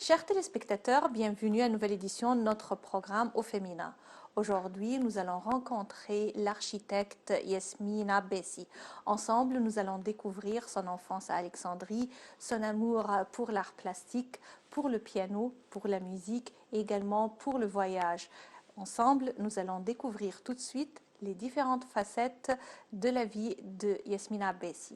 Chers téléspectateurs, bienvenue à une nouvelle édition de notre programme Au Féminin. Aujourd'hui, nous allons rencontrer l'architecte Yasmina Bessi. Ensemble, nous allons découvrir son enfance à Alexandrie, son amour pour l'art plastique, pour le piano, pour la musique et également pour le voyage. Ensemble, nous allons découvrir tout de suite les différentes facettes de la vie de Yasmina Bessi.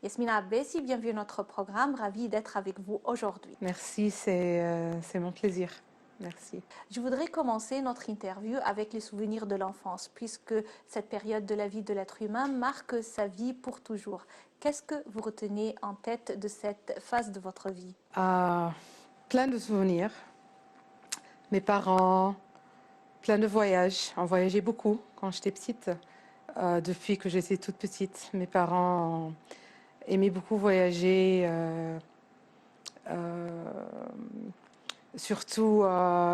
Yasmina Bessi, bienvenue à notre programme. Ravie d'être avec vous aujourd'hui. Merci, c'est mon plaisir. Merci. Je voudrais commencer notre interview avec les souvenirs de l'enfance, puisque cette période de la vie de l'être humain marque sa vie pour toujours. Qu'est-ce que vous retenez en tête de cette phase de votre vie? Plein de souvenirs. Mes parents, plein de voyages. On voyageait beaucoup quand j'étais petite. Depuis que j'étais toute petite, mes parents aimaient beaucoup voyager. Surtout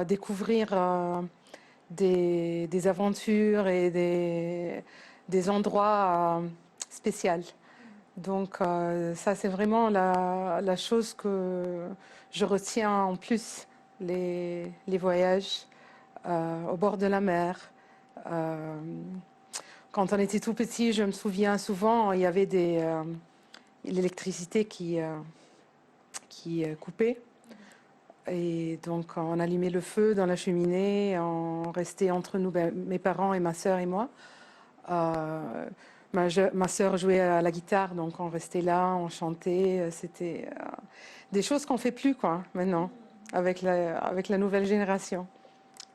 découvrir des aventures et des endroits spéciaux. Donc ça, c'est vraiment la chose que je retiens en plus, les voyages au bord de la mer. Quand on était tout petit, je me souviens souvent, il y avait l'électricité qui coupait. Et donc, on allumait le feu dans la cheminée, on restait entre nous, mes parents et ma sœur et moi. Ma sœur jouait à la guitare, donc on restait là, on chantait. C'était des choses qu'on ne fait plus, quoi, maintenant, avec la nouvelle génération,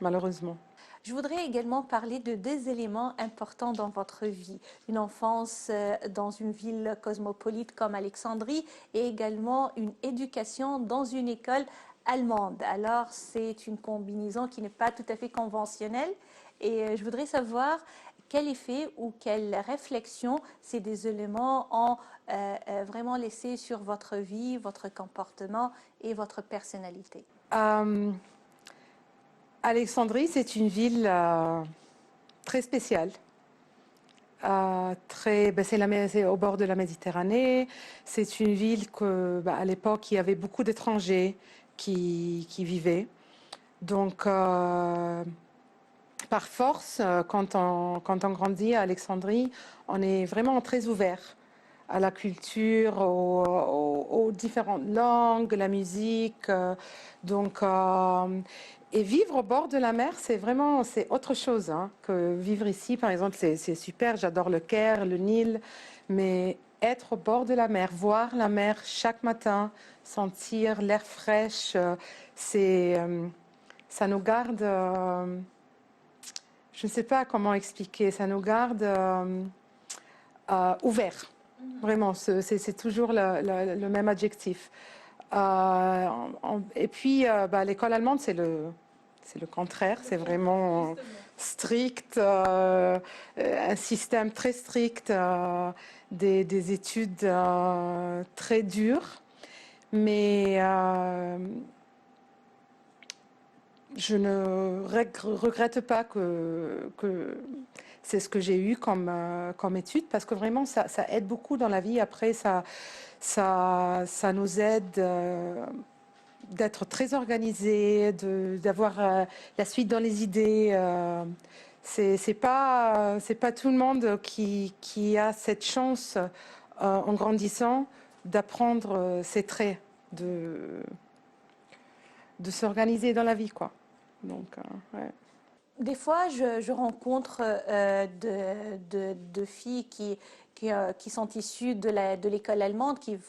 malheureusement. Je voudrais également parler de deux éléments importants dans votre vie. Une enfance dans une ville cosmopolite comme Alexandrie et également une éducation dans une école allemande. Alors, c'est une combinaison qui n'est pas tout à fait conventionnelle et je voudrais savoir quel effet ou quelle réflexion ces deux éléments ont vraiment laissé sur votre vie, votre comportement et votre personnalité. Alexandrie, c'est une ville très spéciale. C'est au bord de la Méditerranée. C'est une ville que, à l'époque, il y avait beaucoup d'étrangers qui vivaient. Donc, par force, quand on grandit à Alexandrie, on est vraiment très ouvert à la culture, aux différentes langues, la musique. Et vivre au bord de la mer, c'est autre chose que vivre ici. Par exemple, c'est super, j'adore le Caire, le Nil, mais être au bord de la mer, voir la mer chaque matin, sentir l'air fraîche, ça nous garde, je ne sais pas comment expliquer, ça nous garde ouverts. Vraiment, c'est toujours le même adjectif. Et puis, l'école allemande, c'est le contraire. C'est vraiment strict, un système très strict, des études très dures. Mais je ne regrette pas que c'est ce que j'ai eu comme étude, parce que vraiment, ça aide beaucoup dans la vie. Après, ça nous aide d'être très organisés, d'avoir la suite dans les idées. C'est pas tout le monde qui a cette chance, en grandissant, d'apprendre ces traits, de s'organiser dans la vie, quoi. Donc, ouais. Des fois, je rencontre de filles qui sont issues de l'école allemande, qui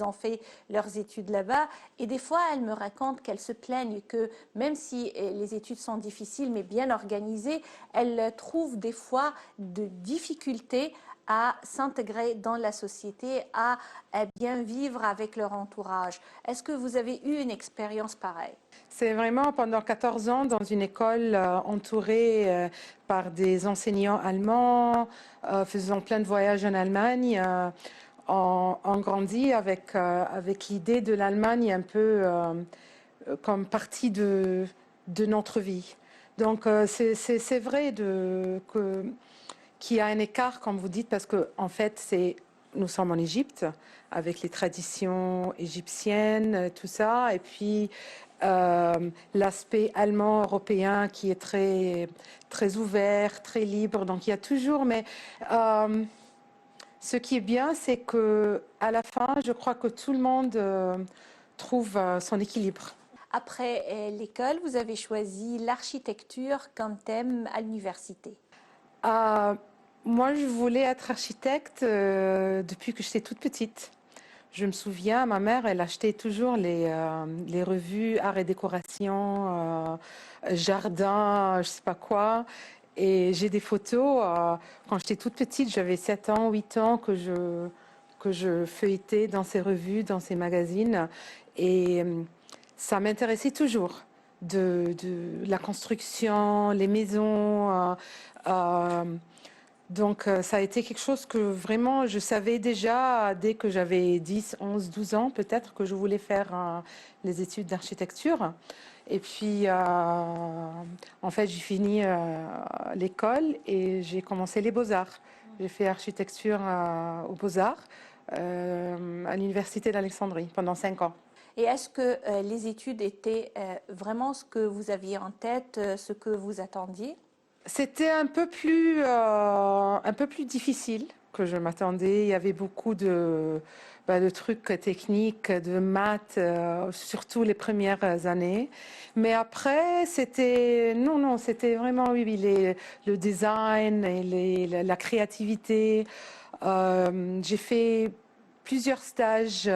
ont fait leurs études là-bas. Et des fois, elles me racontent qu'elles se plaignent que même si les études sont difficiles, mais bien organisées, elles trouvent des fois de difficultés à s'intégrer dans la société, à bien vivre avec leur entourage. Est-ce que vous avez eu une expérience pareille? C'est vraiment pendant 14 ans dans une école entourée par des enseignants allemands, faisant plein de voyages en Allemagne. On grandit avec l'idée de l'Allemagne un peu comme partie de notre vie. Donc c'est vrai qu'il y a un écart, comme vous dites, parce que en fait, nous sommes en Égypte, avec les traditions égyptiennes, tout ça, et puis l'aspect allemand, européen, qui est très, très ouvert, très libre. Donc il y a toujours, mais ce qui est bien, c'est que à la fin, je crois que tout le monde trouve son équilibre. Après l'école, vous avez choisi l'architecture comme thème à l'université. Euh, Moi, je voulais être architecte depuis que j'étais toute petite. Je me souviens, ma mère, elle achetait toujours les revues Art et Décoration, Jardin, je sais pas quoi. Et j'ai des photos. Quand j'étais toute petite, j'avais 7 ans, 8 ans, que je feuilletais dans ces revues, dans ces magazines. Et ça m'intéressait toujours de la construction, les maisons. Euh, donc, ça a été quelque chose que vraiment je savais déjà dès que j'avais 10, 11, 12 ans, peut-être que je voulais faire les études d'architecture. Et puis, en fait, j'ai fini l'école et j'ai commencé les beaux-arts. J'ai fait architecture aux beaux-arts à l'université d'Alexandrie pendant 5 ans. Et est-ce que les études étaient vraiment ce que vous aviez en tête, ce que vous attendiez? C'était un peu plus difficile que je m'attendais. Il y avait beaucoup de trucs techniques, de maths, surtout les premières années. Mais après, non, non, c'était vraiment, oui, oui, le design et la créativité. J'ai fait plusieurs stages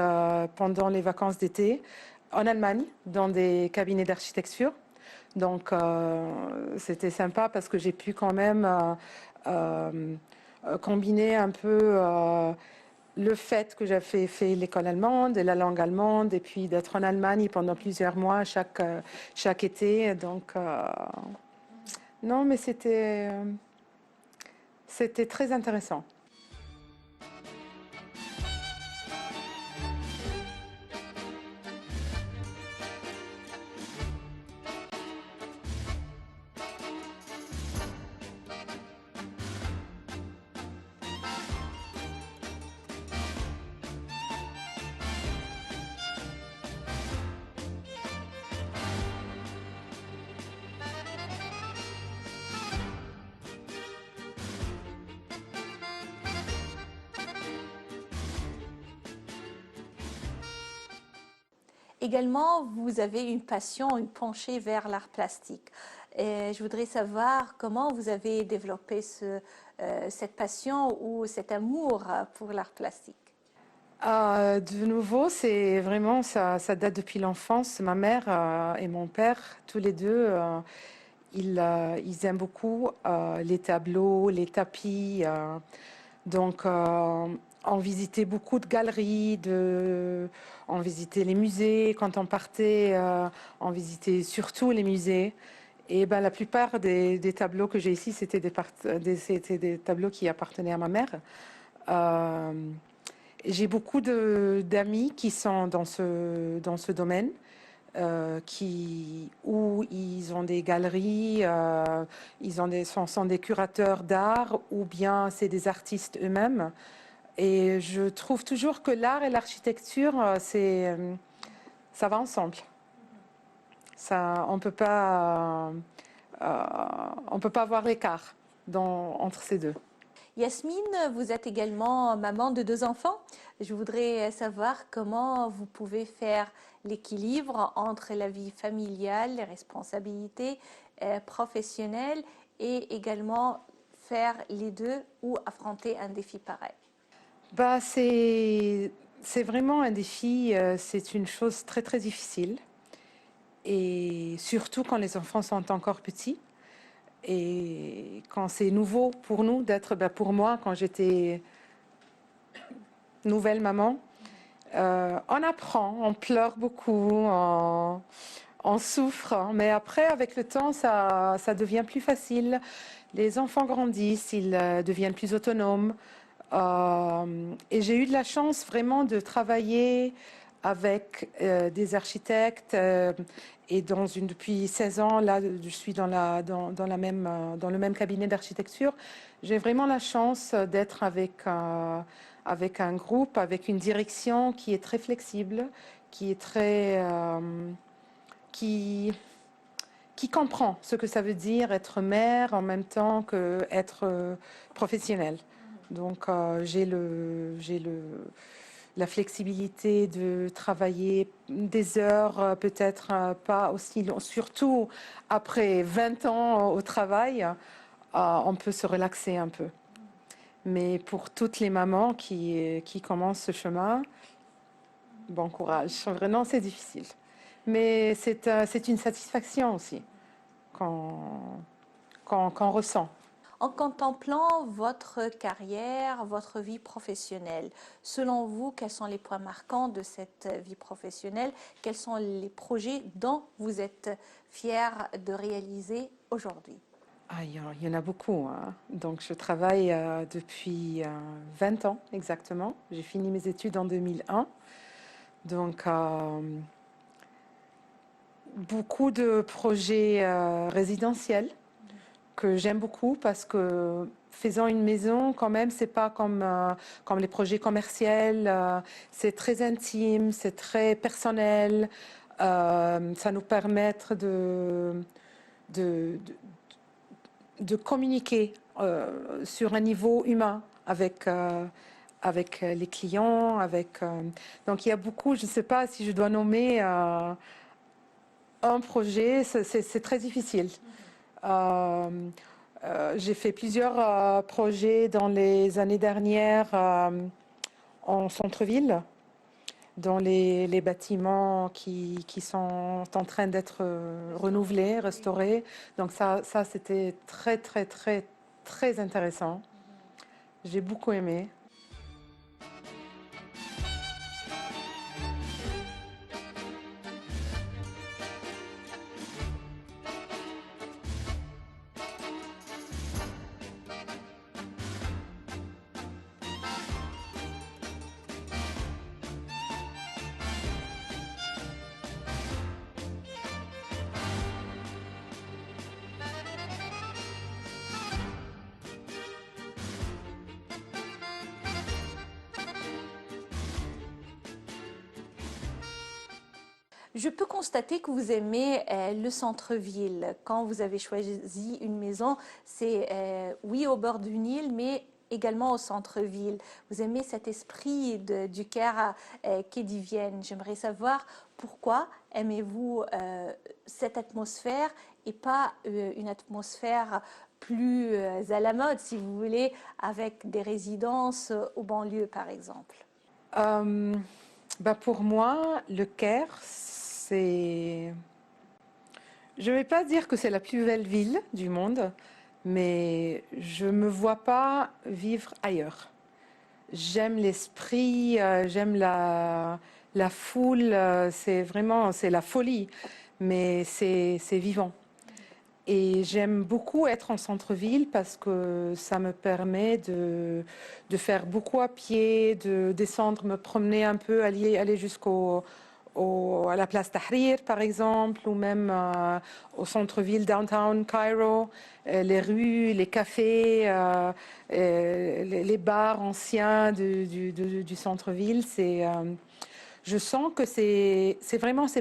pendant les vacances d'été en Allemagne, dans des cabinets d'architecture. Donc, c'était sympa parce que j'ai pu quand même euh, combiner un peu le fait que j'avais fait l'école allemande et la langue allemande et puis d'être en Allemagne pendant plusieurs mois chaque été. Donc, non, mais c'était très intéressant. Également, vous avez une passion, une penchée vers l'art plastique. Et je voudrais savoir comment vous avez développé cette passion ou cet amour pour l'art plastique. De nouveau, c'est vraiment ça date depuis l'enfance. Ma mère et mon père, tous les deux, ils aiment beaucoup les tableaux, les tapis. Donc, on visitait beaucoup de galeries, on visitait les musées. Quand on partait, on visitait surtout les musées. Et ben, la plupart des tableaux que j'ai ici, c'était des tableaux qui appartenaient à ma mère. Euh, j'ai beaucoup d'amis qui sont dans ce domaine. où ils ont des galeries, sont des curateurs d'art ou bien c'est des artistes eux-mêmes. Et je trouve toujours que l'art et l'architecture, ça va ensemble. Ça, on peut pas voir l'écart entre ces deux. Yasmine, vous êtes également maman de 2 enfants. Je voudrais savoir comment vous pouvez faire l'équilibre entre la vie familiale, les responsabilités professionnelles et également faire les deux ou affronter un défi pareil. Bah, c'est vraiment un défi, c'est une chose très très difficile. Et surtout quand les enfants sont encore petits. Et quand c'est nouveau pour nous d'être, bah, pour moi, quand j'étais nouvelle maman, on apprend, on pleure beaucoup, on souffre, hein. Mais après, avec le temps, ça devient plus facile. Les enfants grandissent, ils deviennent plus autonomes. Et j'ai eu de la chance vraiment de travailler avec des architectes et depuis 16 ans, là, je suis dans le même cabinet d'architecture. J'ai vraiment la chance d'être avec un groupe, avec une direction qui est très flexible, qui est qui comprend ce que ça veut dire être mère en même temps qu'être professionnelle. Donc la flexibilité de travailler des heures, peut-être pas aussi long, surtout après 20 ans au travail, on peut se relaxer un peu. Mais pour toutes les mamans qui commencent ce chemin, bon courage. Vraiment, c'est difficile. Mais c'est une satisfaction aussi qu'on ressent. En contemplant votre carrière, votre vie professionnelle, selon vous, quels sont les points marquants de cette vie professionnelle? Quels sont les projets dont vous êtes fière de réaliser aujourd'hui? Ah, il y en a beaucoup, hein. Donc, je travaille depuis 20 ans exactement. J'ai fini mes études en 2001. Donc, beaucoup de projets résidentiels que j'aime beaucoup parce que faisant une maison, quand même, c'est pas comme les projets commerciaux. C'est très intime, c'est très personnel. Ça nous permet de, de communiquer sur un niveau humain avec les clients. Donc il y a beaucoup, je ne sais pas si je dois nommer un projet, c'est très difficile. Euh, j'ai fait plusieurs projets dans les années dernières en centre-ville, dans les bâtiments qui sont en train d'être renouvelés, restaurés. Donc ça c'était très, très, très, très intéressant. J'ai beaucoup aimé. Je peux constater que vous aimez le centre-ville. Quand vous avez choisi une maison, c'est oui au bord du Nil, mais également au centre-ville. Vous aimez cet esprit du Caire quai d'y Vienne. J'aimerais savoir pourquoi aimez-vous cette atmosphère et pas une atmosphère plus à la mode, si vous voulez, avec des résidences aux banlieues, par exemple. Bah pour moi, le Caire, c'est... Je ne vais pas dire que c'est la plus belle ville du monde, mais je ne me vois pas vivre ailleurs. J'aime l'esprit, j'aime la foule, c'est la folie, mais c'est vivant. Et j'aime beaucoup être en centre-ville parce que ça me permet de faire beaucoup à pied, de descendre, me promener un peu, aller jusqu'au à la place Tahrir, par exemple, ou même au centre-ville, downtown Cairo, les rues, les cafés, les bars anciens du centre-ville. Je sens que c'est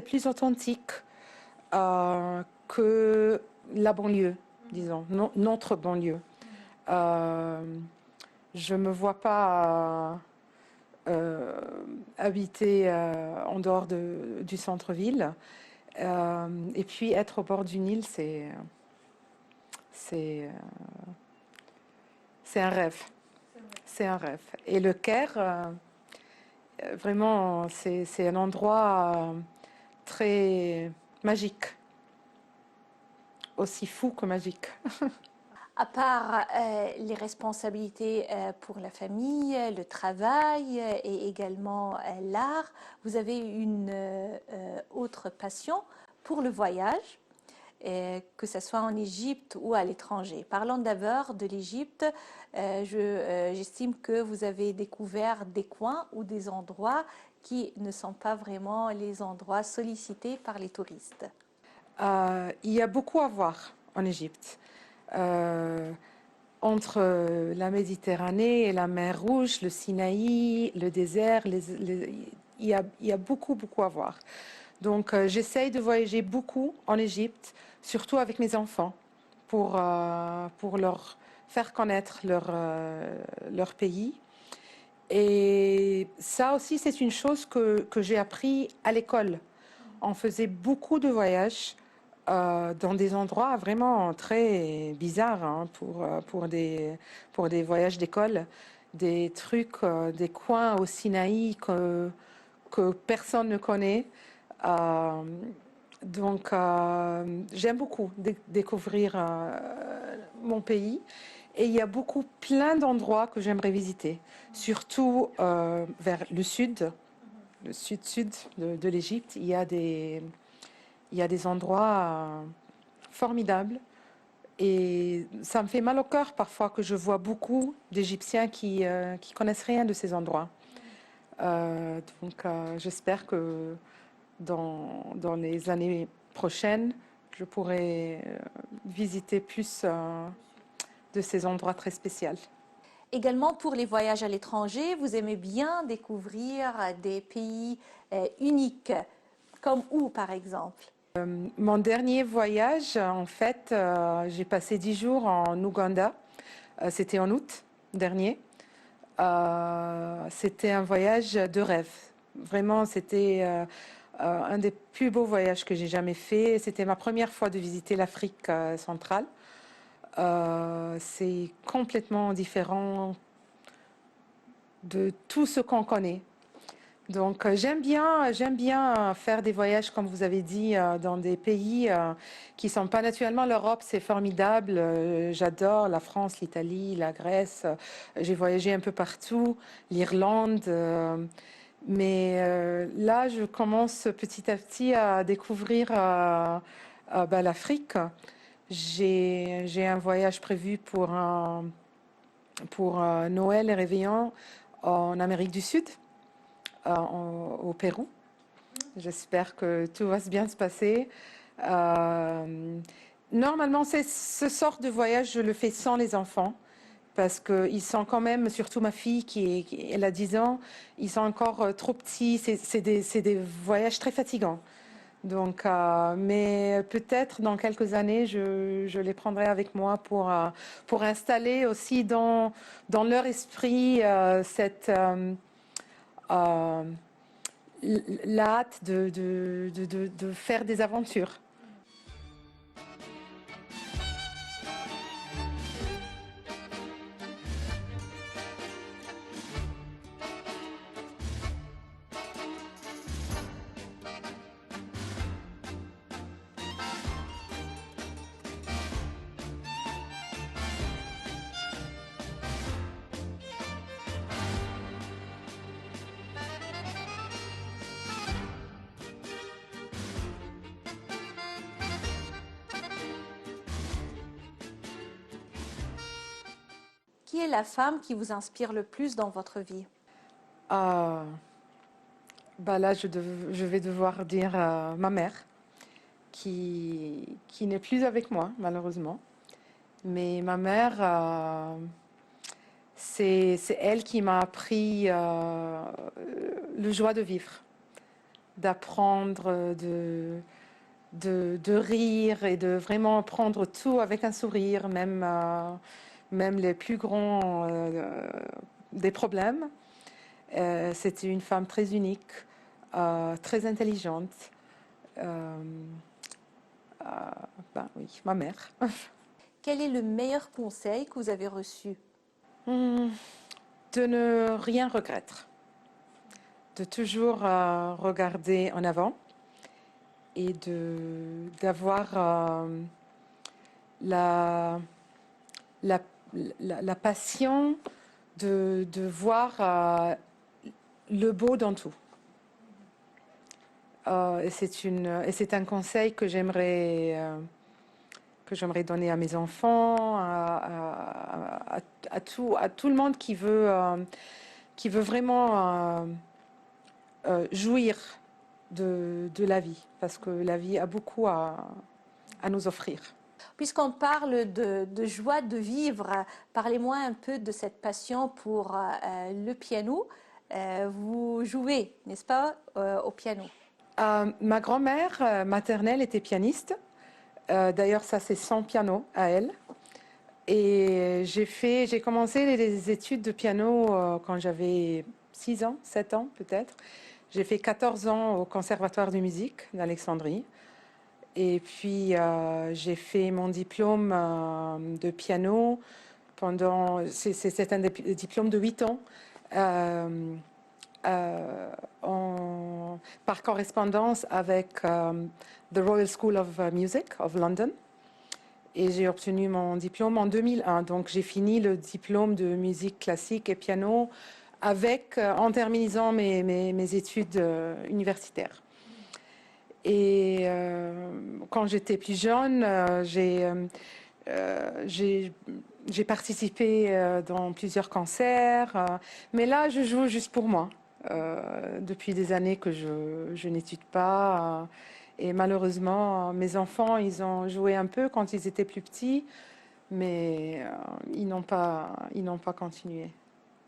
plus authentique que la banlieue, disons, notre banlieue. Euh, je ne me vois pas habiter en dehors du centre-ville. Et puis être au bord du Nil, c'est, c'est un rêve. C'est un rêve. Et le Caire, vraiment, c'est un endroit très magique. Aussi fou que magique. À part les responsabilités pour la famille, le travail et également l'art, vous avez une autre passion pour le voyage, que ce soit en Égypte ou à l'étranger. Parlons d'abord de l'Égypte. J'estime que vous avez découvert des coins ou des endroits qui ne sont pas vraiment les endroits sollicités par les touristes. Il y a beaucoup à voir en Égypte. Entre la Méditerranée et la mer Rouge, le Sinaï, le désert, il y a beaucoup, beaucoup à voir. Donc, j'essaye de voyager beaucoup en Égypte, surtout avec mes enfants, pour leur faire connaître leur pays. Et ça aussi, c'est une chose que j'ai appris à l'école. On faisait beaucoup de voyages dans des endroits vraiment très bizarres hein, pour des voyages d'école, des trucs, des coins au Sinaï que personne ne connaît. Euh, donc, j'aime beaucoup découvrir mon pays. Et il y a plein d'endroits que j'aimerais visiter, surtout vers le sud-sud de l'Égypte. Il y a des endroits formidables. Et ça me fait mal au cœur parfois que je vois beaucoup d'Égyptiens qui connaissent rien de ces endroits. J'espère que dans les années prochaines, je pourrai visiter plus de ces endroits très spéciaux. Également pour les voyages à l'étranger, vous aimez bien découvrir des pays uniques, comme où par exemple? Mon dernier voyage, en fait, j'ai passé 10 jours en Ouganda. C'était en août dernier. C'était un voyage de rêve. Vraiment, c'était un des plus beaux voyages que j'ai jamais fait. C'était ma première fois de visiter l'Afrique centrale. C'est complètement différent de tout ce qu'on connaît. Donc j'aime bien faire des voyages, comme vous avez dit, dans des pays qui sont pas naturellement l'Europe, c'est formidable. J'adore la France, l'Italie, la Grèce. J'ai voyagé un peu partout, l'Irlande. Mais là, je commence petit à petit à découvrir l'Afrique. J'ai un voyage prévu pour Noël et Réveillon en Amérique du Sud, au Pérou. J'espère que tout va bien se passer. Normalement, ce sort de voyage, je le fais sans les enfants. Parce qu'ils sont quand même, surtout ma fille elle a 10 ans, ils sont encore trop petits. C'est des voyages très fatigants. Donc, mais peut-être dans quelques années, je les prendrai avec moi pour installer aussi dans leur esprit euh, la hâte de faire des aventures. Qui est la femme qui vous inspire le plus dans votre vie? Euh, Bah là, je vais devoir dire ma mère, qui n'est plus avec moi, malheureusement. Mais ma mère, c'est elle qui m'a appris le joie de vivre, d'apprendre, de rire et de vraiment prendre tout avec un sourire, même les plus grands des problèmes. C'était une femme très unique, très intelligente. Euh, ben oui, ma mère. Quel est le meilleur conseil que vous avez reçu? De ne rien regretter, de toujours regarder en avant et d'avoir la, la, la passion de voir le beau dans tout. Et c'est un conseil que j'aimerais donner à mes enfants, à tout le monde qui veut vraiment jouir de la vie, parce que la vie a beaucoup à nous offrir. Puisqu'on parle de joie de vivre, parlez-moi un peu de cette passion pour le piano. Vous jouez, n'est-ce pas, au piano? Ma grand-mère maternelle était pianiste. D'ailleurs, ça, c'est son piano à elle. Et j'ai commencé les études de piano quand j'avais 6 ans, 7 ans peut-être. J'ai fait 14 ans au Conservatoire de musique d'Alexandrie. Et puis, j'ai fait mon diplôme de piano c'est un diplôme de 8 ans. Euh, Par correspondance avec The Royal School of Music of London. Et j'ai obtenu mon diplôme en 2001. Donc j'ai fini le diplôme de musique classique et piano en terminant mes études universitaires. Et quand j'étais plus jeune, j'ai participé dans plusieurs concerts. Mais là, je joue juste pour moi. Depuis des années que je n'étude pas. Et malheureusement, mes enfants, ils ont joué un peu quand ils étaient plus petits, mais ils n'ont pas continué.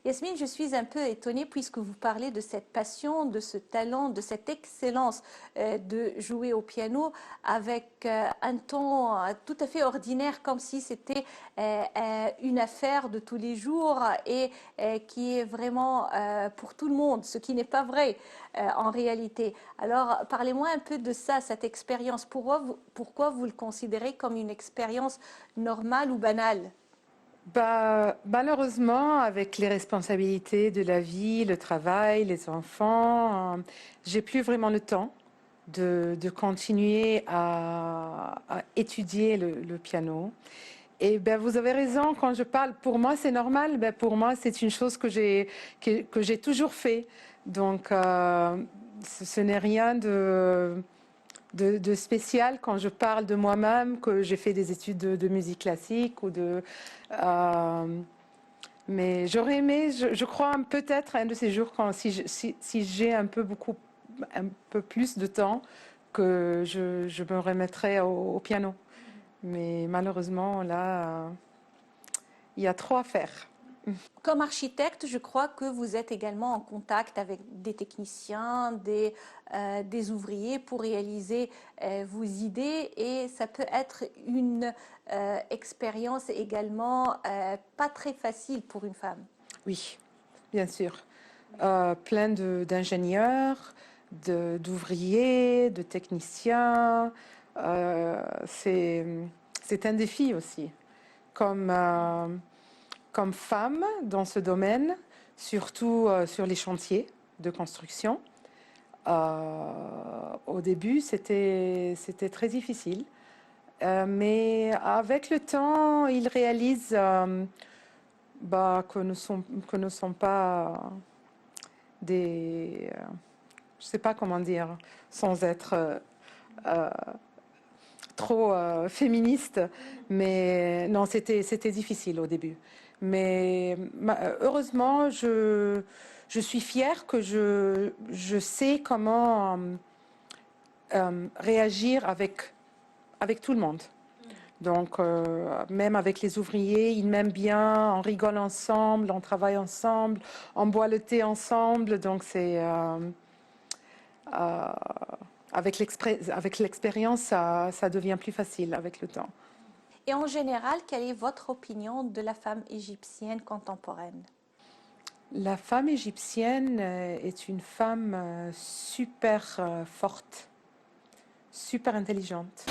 Yasmine, je suis un peu étonnée puisque vous parlez de cette passion, de ce talent, de cette excellence de jouer au piano avec un ton tout à fait ordinaire, comme si c'était une affaire de tous les jours et qui est vraiment pour tout le monde, ce qui n'est pas vrai en réalité. Alors, parlez-moi un peu de ça, cette expérience. Pourquoi vous le considérez comme une expérience normale ou banale? Bah, malheureusement, avec les responsabilités de la vie, le travail, les enfants, j'ai plus vraiment le temps de continuer à étudier le piano. Et ben, vous avez raison, quand je parle, pour moi c'est normal, ben, pour moi c'est une chose que j'ai toujours fait. Donc ce n'est rien de spécial quand je parle de moi-même, que j'ai fait des études de musique classique euh, mais j'aurais aimé, je crois peut-être un de ces jours quand si j'ai un peu plus de temps, que je me remettrai au piano. Mais malheureusement là, il y a trop à faire. Comme architecte, je crois que vous êtes également en contact avec des techniciens, des ouvriers pour réaliser vos idées et ça peut être une expérience également pas très facile pour une femme. Oui, bien sûr. Plein d'ingénieurs, d'ouvriers, de techniciens. C'est un défi aussi. Comme, comme femme dans ce domaine, surtout sur les chantiers de construction, au début, c'était très difficile. Mais avec le temps, ils réalisent bah, que nous sommes pas des... je sais pas comment dire, sans être trop féministe, mais non, c'était difficile au début. Mais heureusement, je suis fière que je sais comment réagir avec tout le monde. Donc, même avec les ouvriers, ils m'aiment bien, on rigole ensemble, on travaille ensemble, on boit le thé ensemble. Donc, c'est euh, avec l'expérience, ça devient plus facile avec le temps. Et en général, quelle est votre opinion de la femme égyptienne contemporaine? La femme égyptienne est une femme super forte, super intelligente.